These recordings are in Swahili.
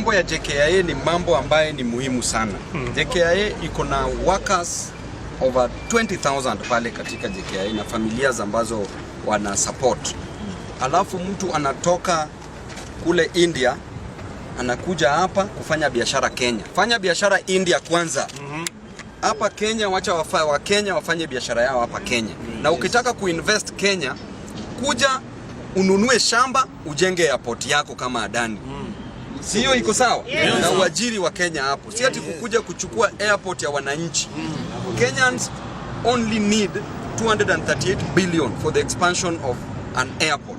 mambo ya JKIA ni mambo ambaye ni muhimu sana. JKIA iko na workers over 20,000 pale katika JKIA na familia ambazo wana support. Alafu mtu anatoka kule India anakuja hapa kufanya biashara Kenya. Fanya biashara India kwanza. Hapa Kenya wacha wa Kenya wafanye biashara yao hapa Kenya. Na ukitaka kuinvest Kenya, kuja ununue shamba ujenge airport yako kama Adani. Sio iko sawa? Na uajiri wa Kenya hapo. Si ati kukuja kuchukua airport ya wananchi. Kenyans only need 238 billion for the expansion of an airport.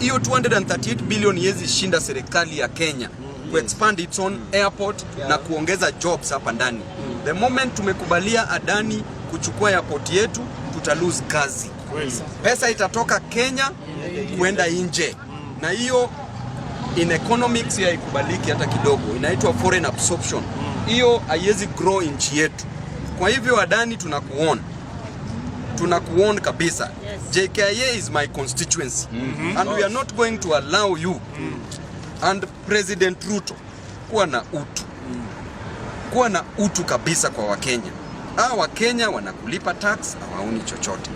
Hiyo 238 billion yezi shinda serikali ya Kenya ku expand its own airport na kuongeza jobs hapa ndani. The moment tumekubalia Adani kuchukua airport yetu, tuta lose kazi. Pesa itatoka Kenya kuenda nje. Na hiyo in economics ya ikubaliki hata kidogo. Inaitwa foreign absorption. Hiyo haiwezi grow nchi yetu. Kwa hivyo Adani tunakuon kabisa. JKIA is my constituency. And we are not going to allow you and President Ruto kuwa na utu kabisa kwa Wakenya. Wakenya wanakulipa tax, hawaoni chochote.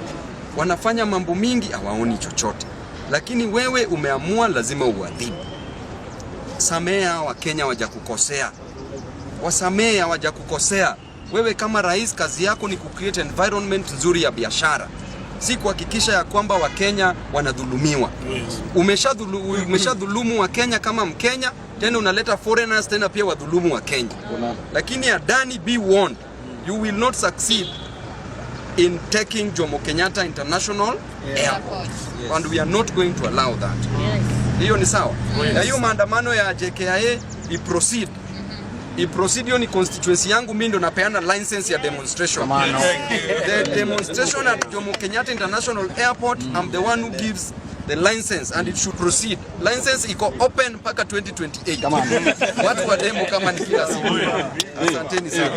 Wanafanya mambo mingi, hawaoni chochote. Lakini wewe umeamua lazima uadhibu. Samea Wakenya wajakukosea. Wasamea wajakukosea. Wewe kama rais kazi yako ni kucreate environment nzuri ya biashara. Si kuhakikisha ya kwamba Wakenya wanadhulumiwa. Umeshadhulumu Wakenya kama Mkenya, tena unaleta foreigners tena pia wadhulumu Wakenya. Lakini Adani, be warned, you will not succeed in taking Jomo Kenyatta International Airport. And we are not going to allow that. Hiyo ni sawa. Na hiyo maandamano ya JKIA i-proceed. I-proceed ni constituency yangu, mimi ndo napeana license ya demonstration. The demonstration at Jomo Kenyatta International Airport, I'm the one who gives the license and it should proceed. License iko open mpaka 2028. Watu wa demo kama ni kila siku. Asanteni sana.